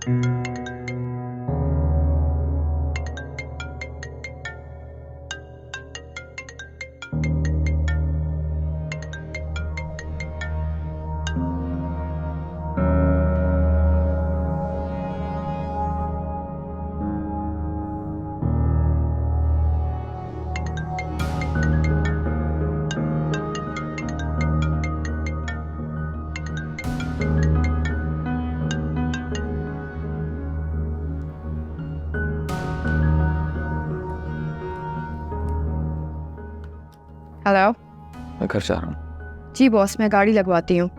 Hello. मैं घर जा रहा हूँ। जी बॉस, मैं गाड़ी लगवाती हूँ।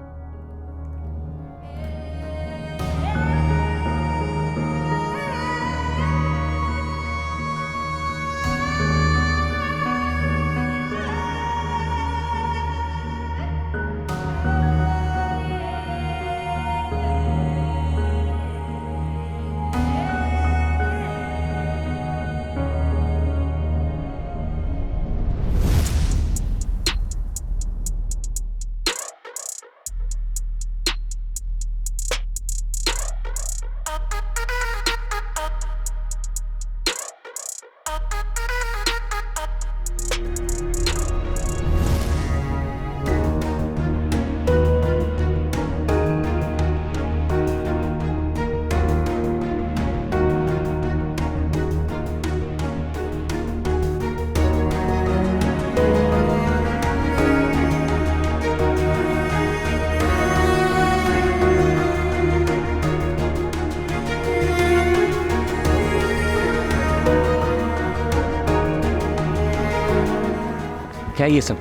क्या ये सब?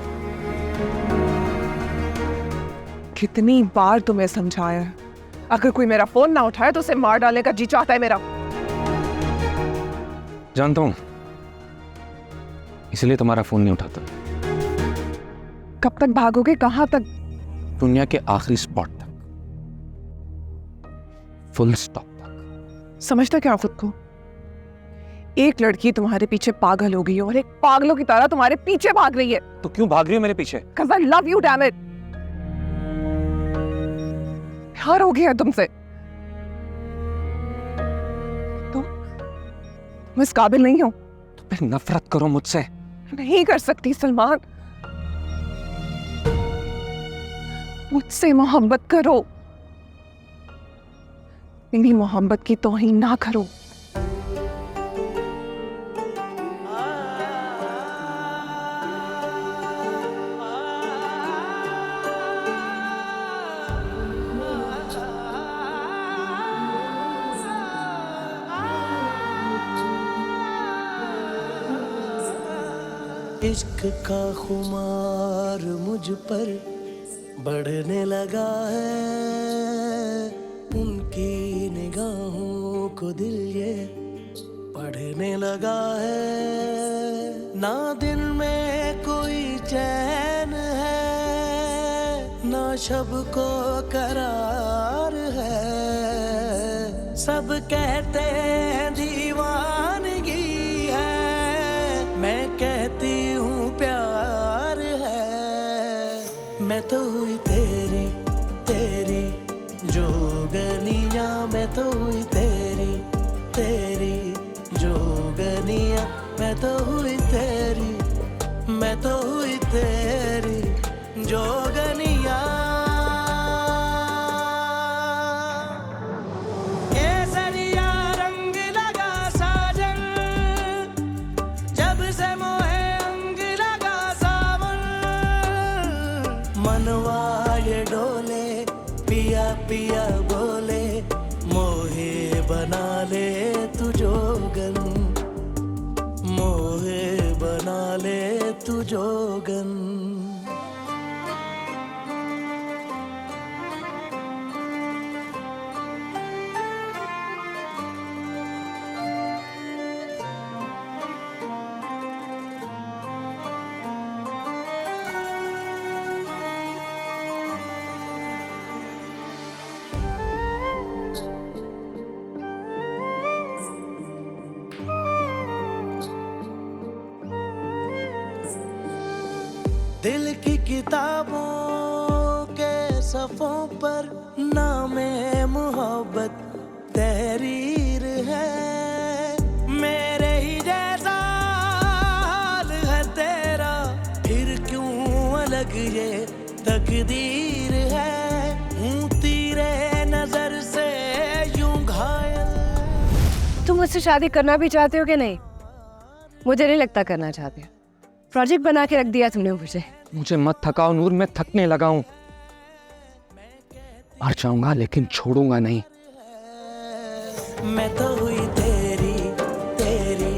कितनी बार तुम्हें समझाया है, अगर कोई मेरा फोन ना उठाए तो उसे मार डालने का जी चाहता है मेरा। जानता हूं, इसलिए तुम्हारा फोन नहीं उठाता। कब तक भागोगे, कहां तक? दुनिया के आखिरी स्पॉट तक, फुल स्टॉप तक। समझता क्या खुद को? एक लड़की तुम्हारे पीछे पागल हो गई है और एक पागलों की तरह तुम्हारे पीछे भाग रही है। तो क्यों भाग रही हो मेरे पीछे? Cause I love you, damn it! प्यार हो गया है तुमसे। तुम इस काबिल नहीं हो। तुम्हें नफरत करो मुझसे? नहीं कर सकती सलमान, मुझसे मोहब्बत करो, मेरी मोहब्बत की तौहीन ना करो। इश्क का खुमार मुझ पर बढ़ने लगा है, उनकी निगाहों को दिल ये पढ़ने लगा है। ना दिन में कोई चैन है, ना शब को करार है। सब कहते हैं दीवानगी है, मैं कहती हूँ प्यार है। मैं तो हुई तेरी तेरी जोगनिया, मैं तो हुई तेरी तेरी जोगनिया, मैं तो हुई तेरी, मैं तो हुई तेरी जोगनिया। केसरिया रंग लगा साजन, जब से मोहे अंग लगा सावन। मनवा ये डोले पिया पिया बोले, मोहे बना ले तू जोगन, मोहे बना ले तू जोगन। दिल की किताबों के सफ़ों पर नामे मोहब्बत तहरीर है, मेरे ही जैसा हाल है तेरा, फिर क्यों अलग ये तकदीर है, हूँ तेरे नजर से यूं घायल। तुम मुझसे शादी करना भी चाहते हो कि नहीं? मुझे नहीं लगता करना चाहते हो। प्रोजेक्ट बना के रख दिया तुमने मुझे। मुझे मत थकाओ नूर, मैं थकने लगा हूं। मर जाऊंगा लेकिन छोड़ूंगा नहीं। मैं तो हुई तेरी तेरी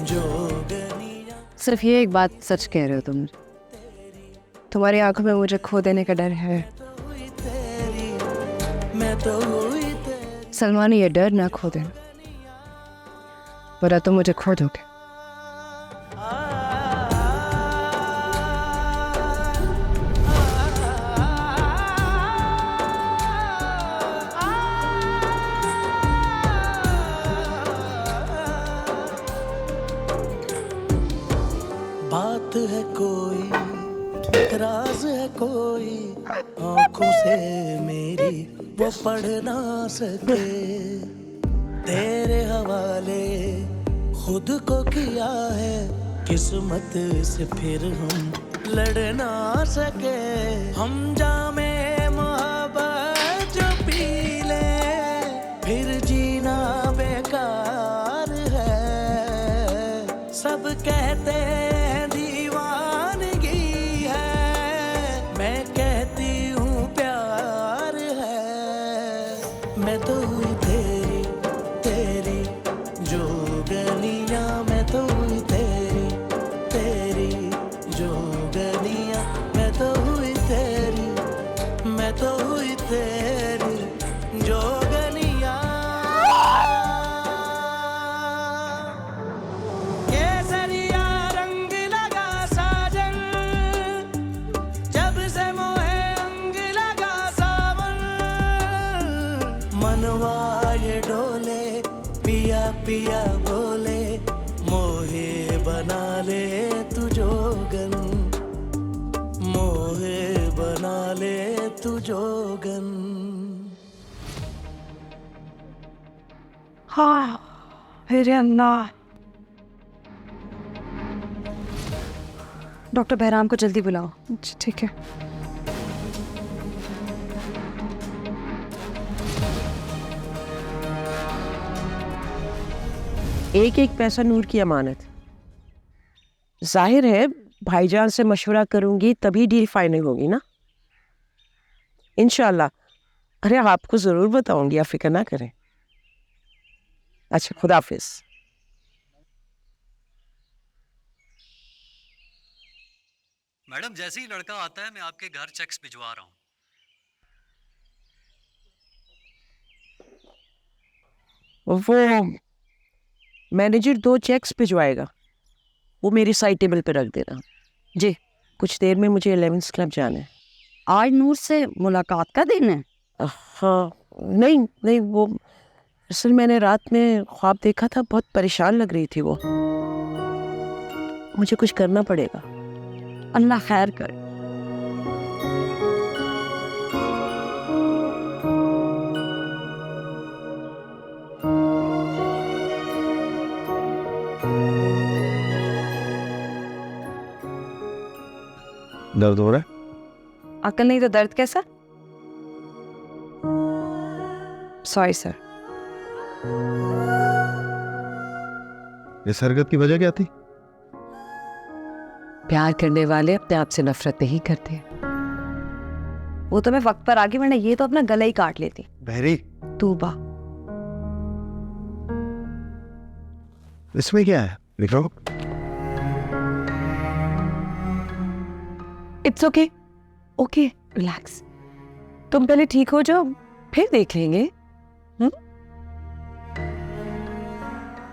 जोगनिया। सिर्फ ये एक बात सच कह रहे हो तुम। तुम्हारी आंखों में मुझे खो देने का डर है। हुई तेरी, मैं तो हुई तेरी। सलमान, ये डर ना खो देना, वरना तुम मुझे खो दोगे। बात है कोई, राज है कोई, आंखों से मेरी वो पढ़ ना सके, तेरे हवाले खुद को किया है, किस्मत से फिर हम लड़ ना सके, हम जामे मोहब्बत जो पी ले, फिर जीना बेकार है, सब कहते हैं दीवानगी है, मैं कहती हूँ प्यार है, मैं तो हुई तेरी तेरी जोगनिया, मैं तो हुई तेरी तेरी जोगनिया, मैं तो हुई तेरी, मैं तो हुई तेरी जोगनिया। केसरिया रंग लगा साजन, जब से मोहे अंग लगा सावन, मनवा ये डोले पिया पिया बोले, मोहे बना ले तू जोगन, मोहे बना ले तू जोगन। हाँ, अरे अल्लाह। डॉक्टर बहराम को जल्दी बुलाओ। ठीक है। एक एक पैसा नूर की अमानत। जाहिर है भाईजान से मशवरा करूंगी तभी डील फाइनल होगी ना, इंशाल्लाह। अरे आपको जरूर बताऊंगी, आप फिक्र ना करें। अच्छा, खुदा हाफिज। मैडम, जैसे ही लड़का आता है मैं आपके घर चेक्स भिजवा रहा हूँ। वो मैनेजर 2 चेक्स भिजवाएगा, वो मेरी साइड टेबल पे रख देना। जी, कुछ देर में मुझे 11th क्लब जाना है। आज नूर से मुलाकात का दिन है? हाँ, नहीं नहीं, वो असल मैंने रात में ख्वाब देखा था, बहुत परेशान लग रही थी वो। मुझे कुछ करना पड़ेगा। अल्लाह खैर करे। दर्द हो रहा है? अकल नहीं तो दर्द कैसा? Sorry sir. इस हरकत की वजह क्या थी? प्यार करने वाले अपने आप से नफरत नहीं करते। वो तो मैं वक्त पर आ गई, वरना ये तो अपना गला ही काट लेती। बहरी, तूबा। इसमें क्या है? लिखो। It's okay, okay, relax. तुम पहले ठीक हो जाओ, फिर देख लेंगे।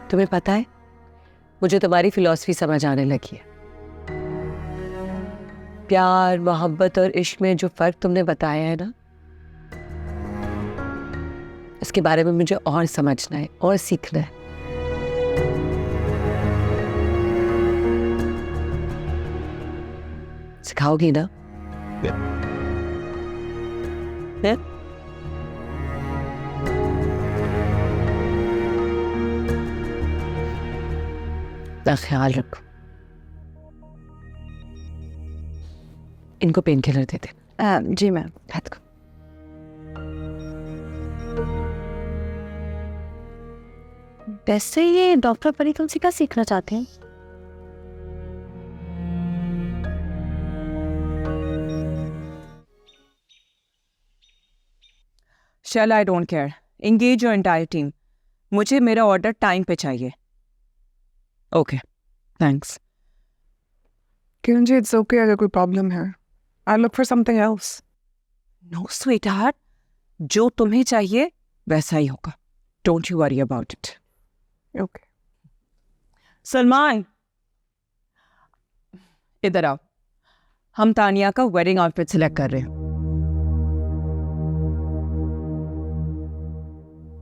तुम्हें पता है, मुझे तुम्हारी फिलॉसफी समझ आने लगी है। प्यार, मोहब्बत और इश्क में जो फर्क तुमने बताया है ना, इसके बारे में मुझे और समझना है और सीखना है। सिखाओगी ना? है? अपना ख्याल रखो। इनको पेन किलर दे दे। जी मैम। हाथ को। वैसे ये डॉक्टर परी तुमसे क्या सीखना चाहते हैं? Shall I don't care. Engage your entire team. मुझे मेरा ऑर्डर टाइम पे चाहिए। Okay, thanks. Kiran ji, it's okay अगर कोई प्रॉब्लम है। I look for something else. No sweetheart, जो तुम्हें चाहिए वैसा ही होगा। Don't you worry about it. Okay. Salman, इधर आओ। हम तानिया का वेडिंग आउटफिट सिलेक्ट कर रहे हैं।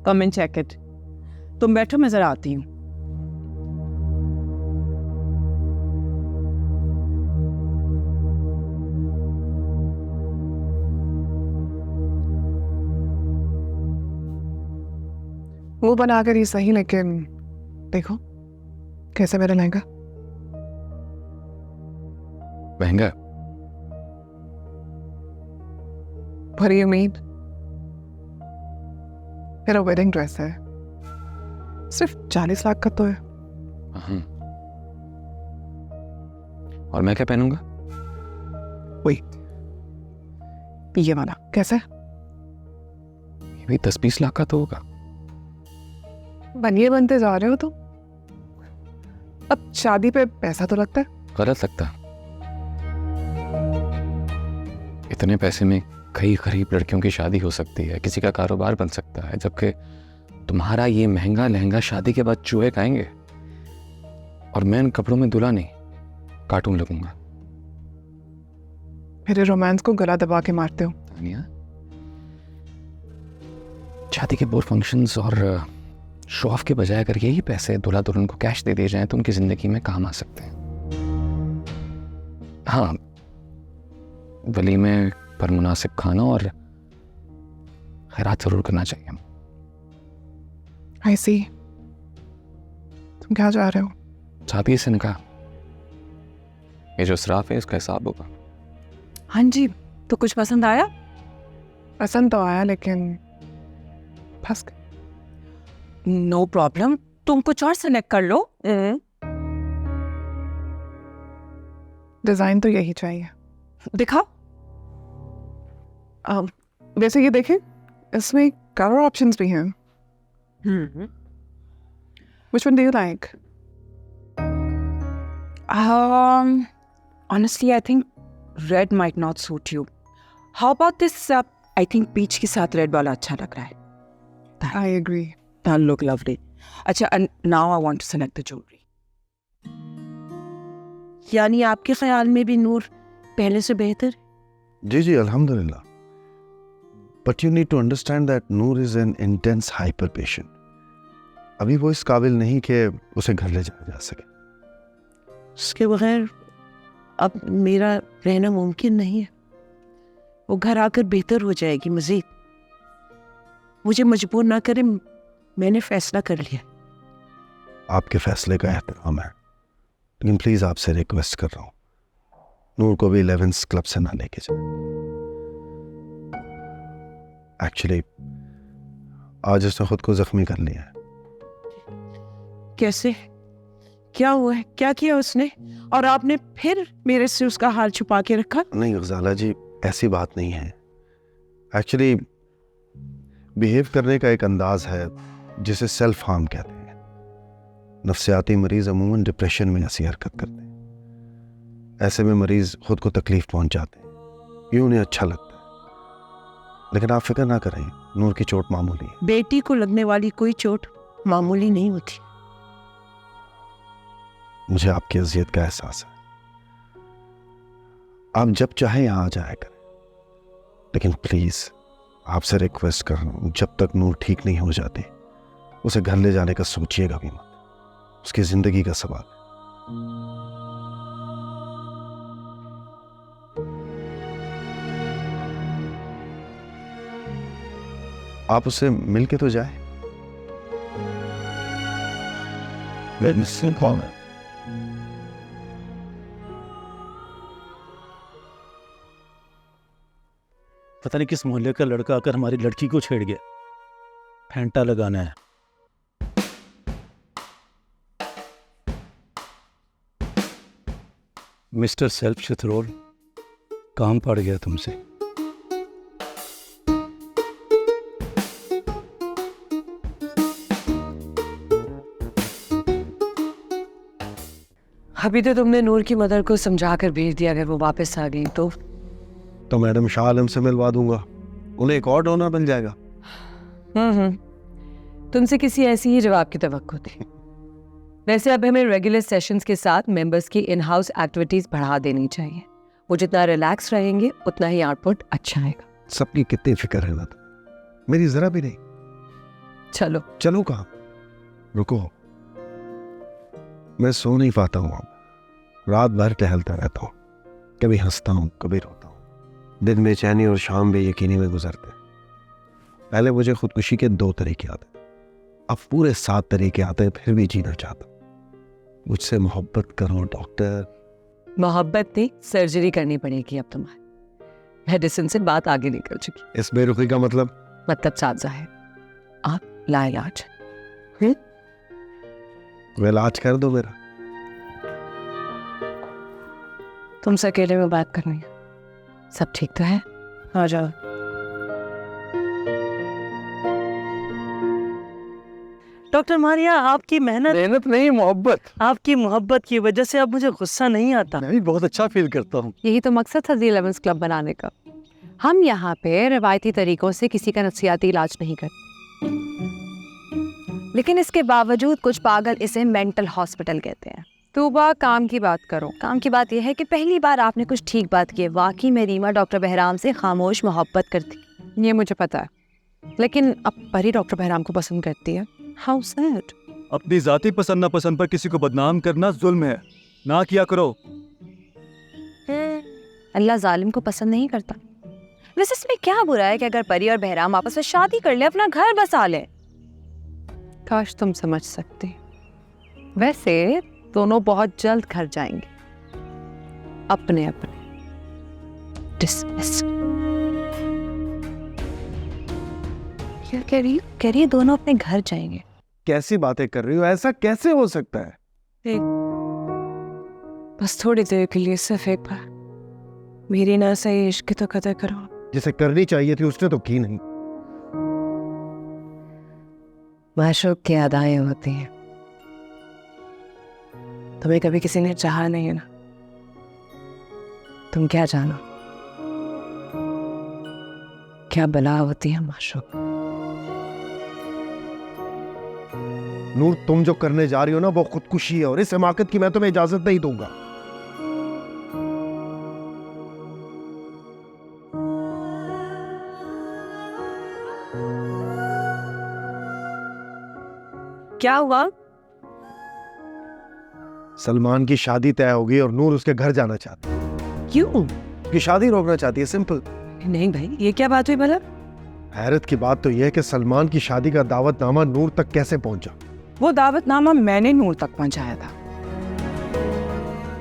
Come and check it. तुम बैठो, मैं जरा आती हूँ। वो बना कर ही सही, लेकिन देखो कैसे मेरा लहंगा। महंगा? What do you mean? मेरा वेडिंग ड्रेस है, सिर्फ 40 लाख का तो है। हाँ। और मैं क्या पहनूंगा? वेट, ये वाला कैसा है? ये भी 10-20 लाख का तो होगा। बनिए बनते जा रहे हो तो अब शादी पे पैसा तो लगता है। गलत लगता। इतने पैसे में कई गरीब लड़कियों की शादी हो सकती है, किसी का कारोबार बन सकता है, जबकि तुम्हारा ये महंगा लहंगा शादी के बाद चूहे खाएंगे। और मैं इन कपड़ों में दूल्हा नहीं, कार्टून लगूंगा। मेरे रोमांस को गला दबा के मारते हो। तानिया, शादी के बोर फंक्शंस और शो ऑफ के बजाय अगर यही पैसे दूल्हा दुल्हन को कैश दे दिए जाएं तो उनकी जिंदगी में काम आ सकते हैं। हाँ, वलीमे पर मुनासिब खाना और खैरात जरूर करना चाहिए। आई सी। तुम क्या चाह रहे हो? चाहती है से निकाह। ये जो इसराफ है इसका हिसाब होगा। हाँ जी, तो कुछ पसंद आया? पसंद तो आया, लेकिन फंस गए। नो प्रॉब्लम, तुम कुछ और सेलेक्ट कर लो। डिजाइन तो यही चाहिए। दिखाओ। वैसे ये देखें, इसमें कलर ऑप्शंस भी हैं। Which one do you like? Honestly, I think red might not suit you. How about this? I think peach के साथ red वाला अच्छा लग रहा है। I agree. That'll look lovely. अच्छा, and now I want to select the jewelry. यानी आपके ख्याल में भी नूर पहले से बेहतर? जी जी, अल्हम्दुलिल्लाह। But you need to understand that Noor is an intense hyper patient. अभी वो इस काबिल नहीं कि उसे घर ले जाया जा सके। उसके बगैर अब मेरा रहना मुमकिन नहीं है। वो घर आकर बेहतर हो जाएगी मजीद। मुझे मजबूर ना करें, मैंने फैसला कर लिया। आपके फैसले का एहतराम है, लेकिन प्लीज आपसे रिक्वेस्ट कर रहा हूँ, नूर को भी 11th क्लब से ना लेके जाए। एक्चुअली आज उसने खुद को जख्मी कर लिया है। कैसे? क्या हुआ है? क्या किया उसने? और आपने फिर मेरे से उसका हाल छुपा के रखा? नहीं गजाला जी, ऐसी बात नहीं है। एक्चुअली बिहेव करने का एक अंदाज है जिसे सेल्फ हार्म कहते हैं। नफ्सियाती मरीज अमूमन डिप्रेशन में ऐसी हरकत करते हैं। ऐसे में मरीज खुद को तकलीफ पहुंचाते हैं, ये उन्हें अच्छा लगता है। लेकिन आप फिक्र ना करें, नूर की चोट मामूली है। बेटी को लगने वाली कोई चोट मामूली नहीं होती। मुझे आपकी अजियत का एहसास है। आप जब चाहे यहाँ आ जाया करें, लेकिन प्लीज आपसे रिक्वेस्ट कर रहा हूँ, जब तक नूर ठीक नहीं हो जाती उसे घर ले जाने का सोचिएगा भी मत। उसकी जिंदगी का सवाल है। आप उससे मिल के तो जाए। पता नहीं किस मोहल्ले का लड़का आकर हमारी लड़की को छेड़ गया। फेंटा लगाना है। मिस्टर सेल्फ चिथरोल, काम पड़ गया तुमसे। अभी तो तुमने नूर की मदर को समझा कर भेज दिया, अगर वो वापस आ गई तो मैडम शाह आलम से मिलवा दूंगा, उन्हें एक और डोनर मिल जाएगा। तुमसे किसी ऐसी ही जवाब की तवक्को थी। वैसे अब हमें रेगुलर सेशंस के साथ मेंबर्स की इन हाउस एक्टिविटीज बढ़ा देनी चाहिए। वो जितना रिलैक्स रहेंगे उतना ही आउटपुट अच्छा आएगा। सबकी कितनी फिक्र है ना, तो मेरी जरा भी नहीं। चलो चलो कहाँ, रुको। मैं सो नहीं पाता हूँ, रात भर टहलता रहता हूँ, कभी हंसता हूँ कभी रोता हूँ। दिन बेचैनी और शाम बेयकीनी में गुजरते। पहले मुझे खुदकुशी के 2 तरीके आते, अब पूरे 7 तरीके आते हैं, फिर भी जीना चाहता। मुझसे मोहब्बत करो डॉक्टर। मोहब्बत नहीं, सर्जरी करनी पड़ेगी अब तुम्हारी। मेडिसिन से बात आगे निकल चुकी। इस बेरुखी का मतलब साफ जाहिर, आप लाइलाज। इलाज कर दो मेरा। तुमसे अकेले में बात करनी है। सब ठीक तो है? आ जाओ। डॉक्टर मारिया, आपकी मेहनत नहीं, मोहब्बत। आपकी मोहब्बत की वजह से अब मुझे गुस्सा नहीं आता। मैं भी बहुत अच्छा फील करता हूँ। यही तो मकसद था दी 11 क्लब बनाने का। हम यहाँ पे रवायती तरीकों से किसी का नफ्सियाती इलाज नहीं करते, लेकिन इसके बावजूद कुछ पागल इसे मेंटल हॉस्पिटल कहते हैं। तूबा, काम की बात करो। काम की बात यह है कि पहली बार आपने कुछ ठीक बात की है। वाकई में रीमा डॉक्टर बहराम से खामोश मोहब्बत करती, ये मुझे पता है, लेकिन अब परी डॉक्टर बहराम को पसंद करती है। How sad. अपनी जाति पसंद नापसंद पर किसी को बदनाम करना जुल्म है, ना किया करो। अल्लाह जालिम को पसंद नहीं करता। वैसे इसमें क्या बुरा है कि अगर परी और बहराम आपस में शादी कर ले, अपना घर बसा ले? काश तुम समझ सकते। वैसे दोनों बहुत जल्द घर जाएंगे, अपने अपने। डिसमिस। क्या कह रही है? कह रही है दोनों अपने घर जाएंगे। कैसी बातें कर रही हो? ऐसा कैसे हो सकता है? बस थोड़ी देर के लिए, सिर्फ एक बार मेरी ना सही इश्क की तो कदर करो। जिसे करनी चाहिए थी उसने तो की नहीं। माशूक की अदाएं होती हैं। तुम्हें कभी किसी ने चाहा नहीं है ना, तुम क्या जानो क्या बला होती है माशूक। नूर, तुम जो करने जा रही हो ना वो खुदकुशी है, और इस हिमाकत की मैं तुम्हें इजाजत नहीं दूंगा। क्या हुआ? सलमान की शादी तय हो गई और नूर उसके घर जाना चाहती है। क्यों? कि शादी रोकना चाहती है, सिंपल। नहीं भाई, ये क्या बात हुई भला? हैरत की बात तो यह है कि सलमान की शादी का दावतनामा नूर तक कैसे पहुंचा। वो दावतनामा मैंने नूर तक पहुंचाया था।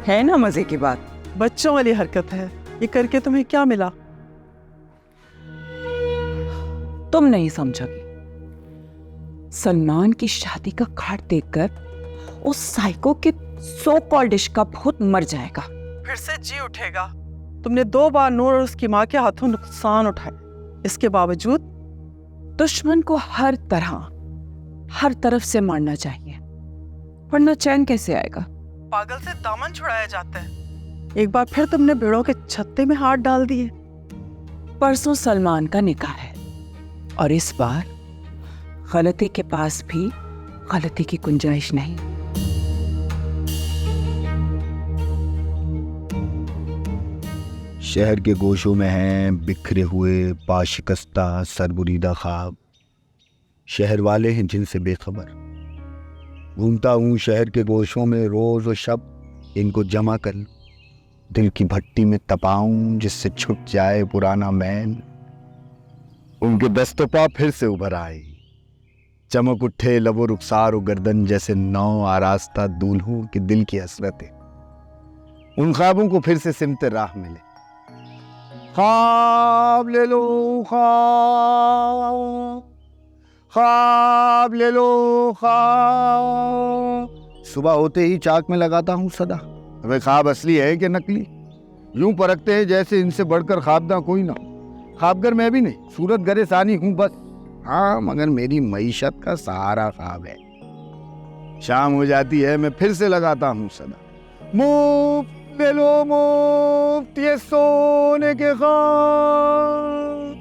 है ना मजे की बात? बच्चों वाली हरकत है। ये करके तुम्हें क्या मिला? तुम नहीं समझोगी। सलमान की शादी का कार्ड देखकर उस साइको के सो कॉल्ड इश्क का भूत मर जाएगा, फिर से जी उठेगा। तुमने 2 बार नूर और उसकी माँ के हाथों नुकसान उठाए, इसके बावजूद दुश्मन को हर तरफ से मारना चाहिए, वरना चैन कैसे आएगा? पागल से दामन छुड़ाया जाता है। एक बार फिर तुमने भेड़ों के छत्ते में हाथ डाल दिए। परसों सलमान का निकाह है और इस बार गलती के पास भी गलती की गुंजाइश नहीं। शहर के गोशों में हैं बिखरे हुए पाशिकस्ता सरबुरीदा ख्वाब। शहर वाले हैं जिनसे बेखबर। घूमता हूँ शहर के गोशों में रोज और शब, इनको जमा कर दिल की भट्टी में तपाऊं जिससे छुट जाए पुराना मैल। उनके दस्तों फिर से उभर आए, चमक उठे लबो रुखसार और गर्दन जैसे नौ आरास्ता दूल्हों के दिल की हसरतें। उन ख्वाबों को फिर से सिमते राह मिले। ख्वाब ले लो ख्वाब, ख्वाब ले लो ख्वाब। सुबह होते ही चाक में लगाता हूँ सदा। हमें ख्वाब असली है कि नकली, यूं परखते हैं जैसे इनसे बढ़कर ख्वाबदा कोई ना। ख्वाबगर मैं भी नहीं, सूरत गरे सानी हूँ बस। हाँ, मगर मेरी मईशत का सहारा ख्वाब है। शाम हो जाती है, मैं फिर से लगाता हूँ सदा। मुफ्त ले लो मुफ्त ये सोने के ख्वाब।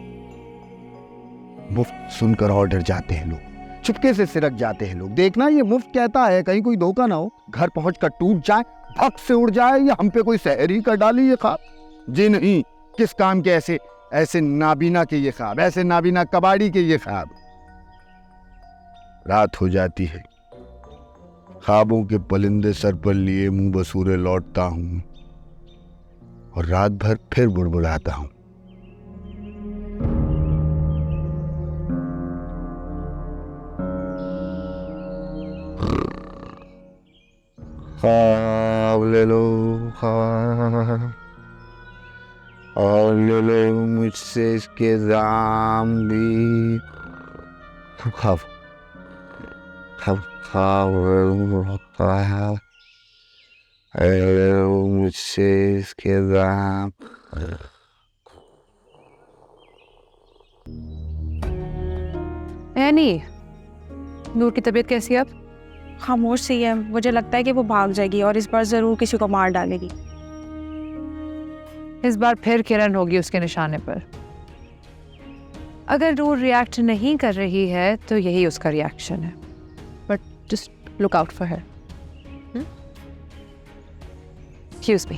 मुफ्त सुनकर और डर जाते हैं लोग, चुपके से सिरक जाते हैं लोग। देखना ये मुफ्त कहता है, कहीं कोई धोखा ना हो, घर पहुंचकर टूट जाए, भग से उड़ जाए, या हम पे कोई सहर ही कर डाले ये ख्वाब। जी नहीं, किस काम के ऐसे ऐसे नाबीना के ये ख्वाब, ऐसे नाबीना कबाड़ी के ये ख्वाब। रात हो जाती है, ख्वाबों के परिंदे सर पर लिए मुंह बसूरे लौटता हूं और रात भर फिर बुड़बुड़ाता हूं। ख्वाब ले लो ख्वाब, और ले लो मुझसे इसके जाम भी। ख्वाब ख्वाब ख्वाब ले लो मुझसे इसके जाम। एनी, नूर की तबीयत कैसी है अब? खामोश सी है, मुझे लगता है कि वो भाग जाएगी और इस बार जरूर किसी को मार डालेगी। इस बार फिर किरण होगी उसके निशाने पर। अगर नूर रिएक्ट नहीं कर रही है तो यही उसका रिएक्शन है, but just look out for her. Excuse me.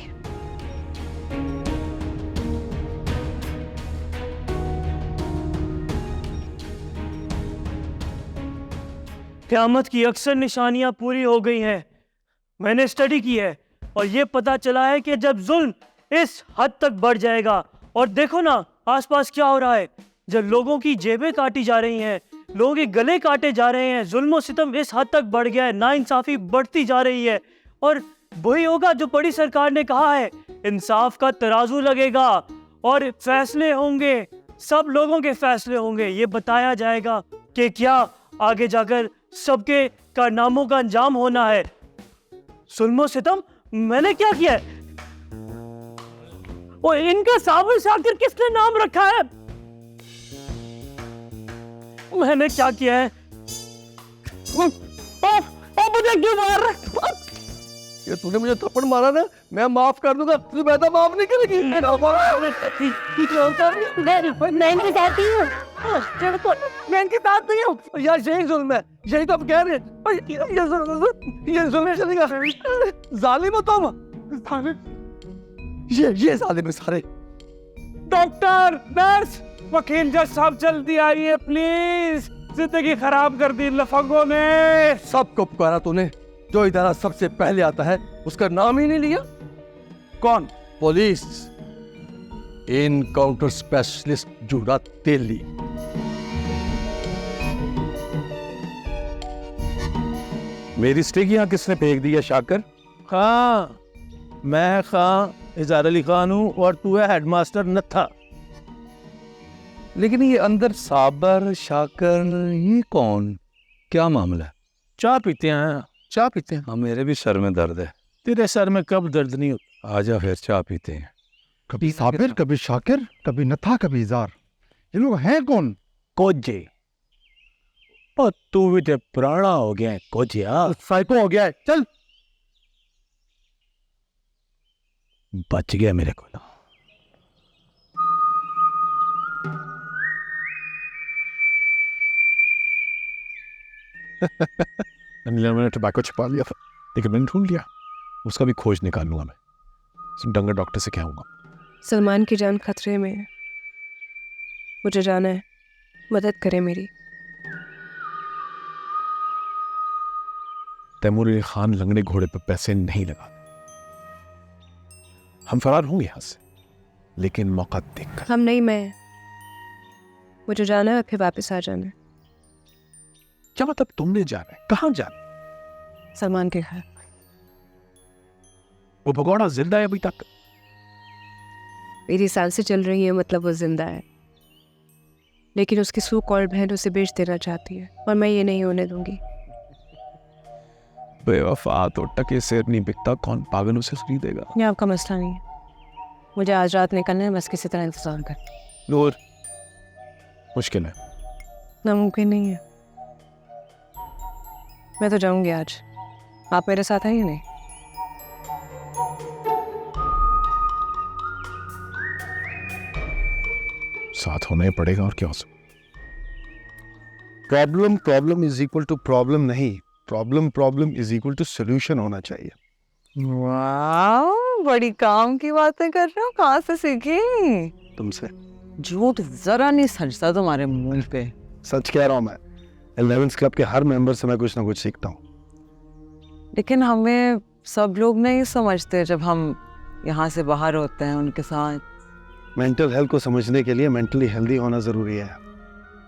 क़यामत की अक्सर निशानियां पूरी हो गई हैं। मैंने स्टडी की है और ये पता चला है कि जब जुल्म इस हद तक बढ़ जाएगा, और देखो ना आसपास क्या हो रहा है, जब लोगों की जेबें काटी जा रही हैं, लोगों के गले काटे जा रहे हैं, जुल्म और सितम इस हद तक बढ़ गया है, नाइंसाफी बढ़ती जा रही है। और वही होगा जो बड़ी सरकार ने कहा है, इंसाफ का तराजू लगेगा और फैसले होंगे, सब लोगों के फैसले होंगे। ये बताया जाएगा कि क्या आगे जाकर सबके कारनामों का अंजाम होना है। जुल्म और सितम मैंने क्या किया है? और इनका साबिर शाकिर किसने नाम रखा है? मैंने क्या किया है? मुझे क्यों मार रहा है? ये तूने मुझे थप्पड़ मारा ना, मैं माफ कर दूंगा, तू बेटा माफ नहीं करेगी। मैं इनके साथ ही हूँ, मैं इनके साथ नहीं हूँ यार, यही जुल्म है, यही तो आप कह रहे हैं। ये जुल्म चलेगा, जालिम हो तुम, ये जालिम है सारे। डॉक्टर, नर्स, वकील जज साहब जल्दी आइए प्लीज, जिंदगी खराब कर दी लफंगों ने। सबको पुकारा तूने, जो इदारा सबसे पहले आता है उसका नाम ही नहीं लिया। कौन? पुलिस इनकाउंटर स्पेशलिस्ट जूरा तेली। मेरी स्टिक यहाँ किसने फेंक दी है शाकर? हाँ, मैं खां इज़हार अली खान हूँ और तू है हेडमास्टर नत्था। लेकिन ये अंदर साबर शाकर ये कौन, क्या मामला है? चाय पीते हैं, चाय पीते हैं। हाँ, मेरे भी सर में दर्द है। तेरे सर में कब दर्द नहीं होता? आजा फिर चाय पीते हैं। कभी साबिर, कभी शाकिर, कभी नथा, कभी इज़हार। ये लोग हैं कौन? कोजे। और तू भी तो पुराना हो गया है कोजिया, साइको हो गया है। चल, बच गया मेरे को। अनिल मैंने टोबैको छिपा लिया था, लेकिन मैंने ढूंढ लिया। उसका भी खोज निकालूंगा मैं। डंगर डॉक्टर से क्या होगा? सलमान की जान खतरे में है, मुझे जाना है, मदद करें मेरी। तैमूर अली खान लंगड़े घोड़े पर पैसे नहीं लगाते। हम फरार होंगे यहाँ से, लेकिन मौका देखकर। हम नहीं, मैं, मुझे जाना है फिर वापस आ जाना है। क्या मतलब तुमने जाना है? कहाँ जाना? सलमान के घर। वो भगोड़ा जिंदा है अभी तक? मेरी सांसें चल रही हैं मतलब वो जिंदा है, लेकिन उसकी सो कॉल्ड बहन उसे बेच देना चाहती है और मैं ये नहीं होने दूंगी। बेवफा, तो टके शेर नहीं बिकता, कौन पागल उसे खरीदेगा? ये आपका मसला नहीं है, मुझे आज रात निकलना है, बस किसी तरह इंतजार कर। नूर, मुश्किल है। नामुमकिन नहीं है, मैं तो जाऊंगी आज, आप मेरे साथ हैं या नहीं? साथ होना ही पड़ेगा, और क्या हो सकता। Problem is equal to problem नहीं, problem is equal to solution होना चाहिए। वाह, बड़ी काम की बातें कर रहे हो, कहाँ से सीखी? तुमसे। झूठ जरा नहीं सजता तुम्हारे मुंह पे। सच कह रहा हूँ मैं, 11th क्लब के हर मेंबर से मैं कुछ ना कुछ सीखता हूँ। लेकिन हमें सब लोग नहीं समझते जब हम यहाँ से बाहर होते हैं उनके साथ। मेंटल हेल्थ को समझने के लिए मेंटली हेल्दी होना ज़रूरी है।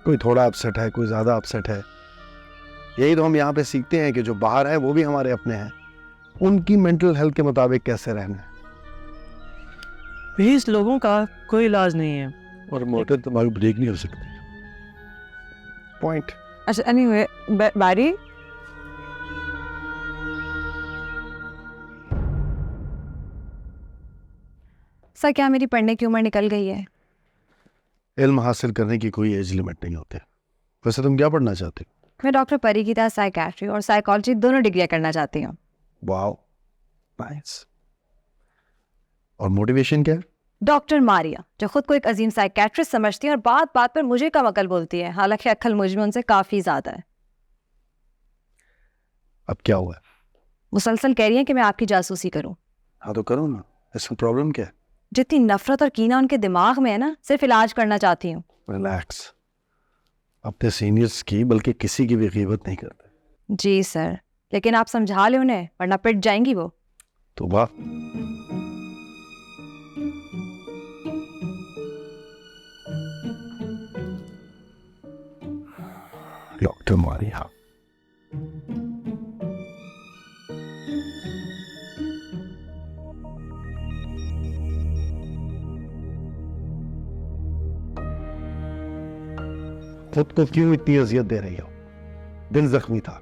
कोई थोड़ा अपसेट है, कोई ज़्यादा अपसेट है, यही तो हम यहाँ पे सीखते हैं कि जो बाहर है वो भी हमारे अपने हैं, उनकी मेंटल हेल्थ के मुताबिक कैसे रहना है। 20 लोगों का कोई इलाज नहीं है, और मोटर तुम्हारी ब्रेक नहीं हो सकती। पॉइंट। अच्छा, एनीवे, बारी। सर, क्या मेरी पढ़ने की उम्र निकल गई है? इल्म हासिल करने की कोई एज लिमिट नहीं होती। वैसे तुम क्या पढ़ना चाहते हो? मैं डॉक्टर परी की तरह साइकेट्री और साइकोलॉजी दोनों डिग्रियां करना चाहती हूँ। Wow, nice. और मोटिवेशन क्या है? डॉक्टर मारिया, जो खुद को एक अजीम साइकेट्रिस्ट समझती है और बात बात पर मुझे कम अकल बोलती है, हालांकि अक्ल मुझ में उनसे काफी ज्यादा है। अब क्या हुआ है? मुसलसल कह रही है कि मैं आपकी जासूसी करूं। हाँ तो करो ना, इसमें प्रॉब्लम क्या है? जितनी नफरत और कीना उनके दिमाग में है ना, सिर्फ इलाज करना चाहती हूँ। रिलैक्स, अपने सीनियर्स की बल्कि किसी की भी ग़ीबत नहीं करते। जी सर, लेकिन आप समझा ले उन्हें, वरना पिट जाएंगी वो। तो वाह, डॉक्टर मारिया। खुद को क्यों इतनी अजियत दे रही हो? दिल जख्मी था,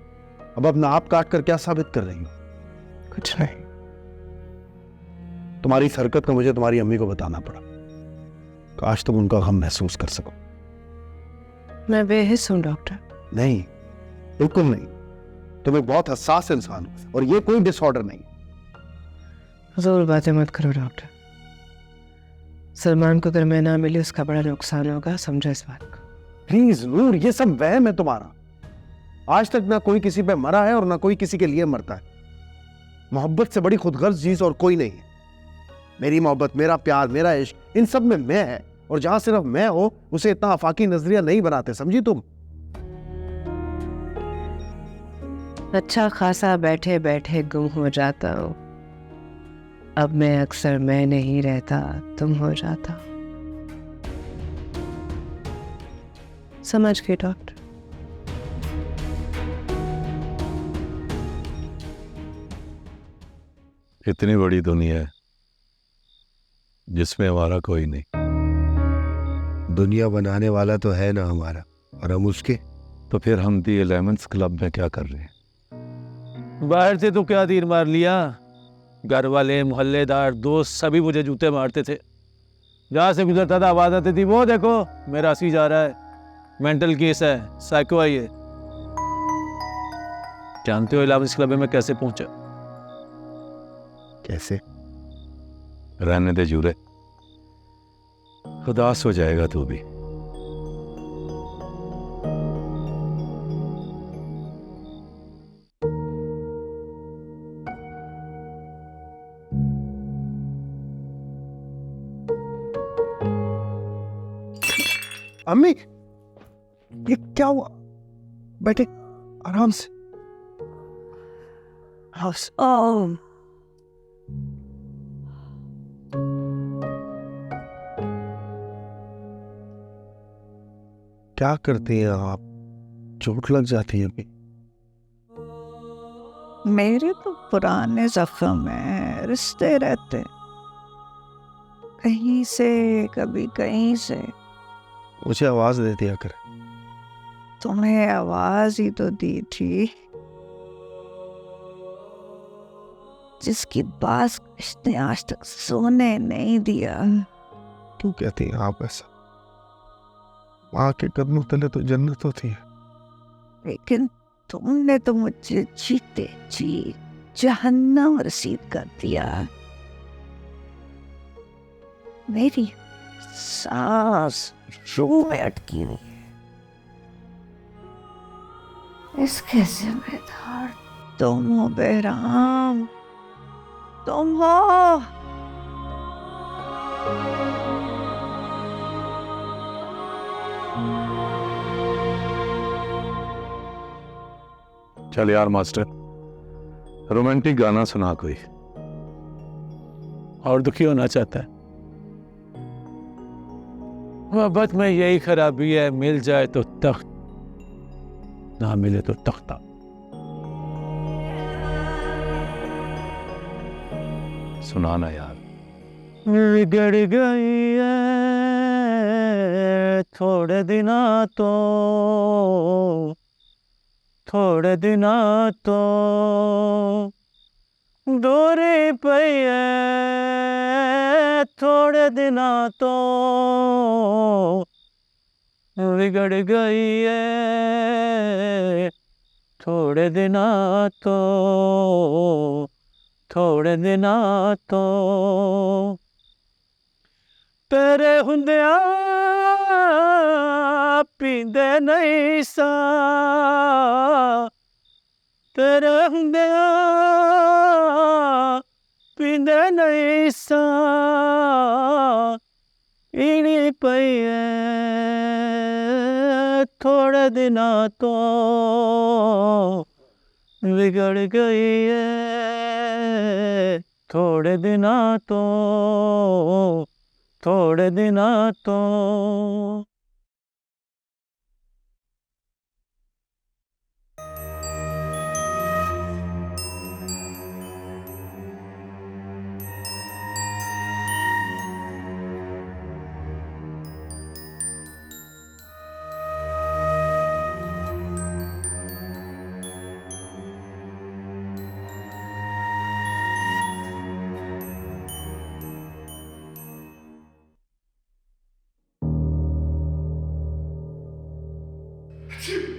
अब अपना आप काट कर क्या साबित कर रही हो? कुछ नहीं। तुम्हारी इस हरकत का मुझे तुम्हारी अम्मी को बताना पड़ा, काश तुम उनका गम महसूस कर सको। मैं बेहिस हूँ डॉक्टर। नहीं, बिल्कुल नहीं। तुम एक बहुत हसास इंसान हो और ये कोई डिसऑर्डर नहीं। फजूल बातें मत करो डॉक्टर। सलमान को अगर मैं ना मिली उसका बड़ा नुकसान होगा, समझो इस बात को। प्लीज नूर, ये सब वहम है तुम्हारा। आज तक ना कोई किसी पे मरा है और ना कोई किसी के लिए मरता है। मोहब्बत से बड़ी खुदगर्ज चीज और कोई नहीं है। मेरी मोहब्बत, मेरा प्यार, मेरा इश्क, इन सब में मैं है, और जहां सिर्फ मैं हो उसे इतना आफाकी नजरिया नहीं बनाते, समझी तुम? अच्छा खासा बैठे बैठे गुम हो जाता हूँ, अब मैं अक्सर मैं नहीं रहता, तुम हो जाता। समझ गए डॉक्टर? इतनी बड़ी दुनिया है जिसमें हमारा कोई नहीं। दुनिया बनाने वाला तो है ना हमारा, और हम उसके। तो फिर हम दी 11th क्लब में क्या कर रहे हैं? बाहर से तो क्या तीर मार लिया, घर वाले, मोहल्लेदार, दोस्त सभी मुझे जूते मारते थे। जहाँ से गुजरता था आवाज आती थी, वो देखो मेरा सी जा रहा है, मेंटल केस है, साइको है ये। जानते हो 11th क्लब में मैं कैसे पहुंचा? कैसे? रहने दे जूरे, उदास हो जाएगा तू भी। अम्मी, ये क्या हुआ? बैठे आराम से। हाउस। क्या करती हैं आप? चोट लग जाती है अभी। मेरे तो पुराने जख्म हैं, रिश्ते रहते। कहीं से कभी कहीं से। मुझे आवाज दे दिया कर। तुम्हें आवाज ही तो दी थी, जिसकी बात इसने आज तक सोने नहीं दिया। क्यों कहती हैं आप ऐसा? माँ के कदमों तले तो जन्नत होती है। लेकिन तुमने तो मुझे जीते जी जहन्नम रसीद कर दिया। मेरी सांस रूह में अटकी हुई है। इसके जिम्मेदार तुम हो बेराम, तुम हो। चल यार मास्टर, रोमांटिक गाना सुना कोई। और दुखी होना चाहता है? मोहब्बत में यही खराबी है, मिल जाए तो तख्त, ना मिले तो तख्ता। सुनाना यार। बिगड़ गई है थोड़े दिना तो, थोड़े दिना तो दूरी पई है, थोड़े दिना तो बिगड़ गई है, थोड़े दिना तो, थोड़े दिना तो तेरे हुंदिया पींदे नहीं सा, तेरे हुंदिया पींदे नहीं सा, इनी पई है थोड़े दिना तो बिगड़ गई है, थोड़े दिना तो, थोड़े दिना तो। Two.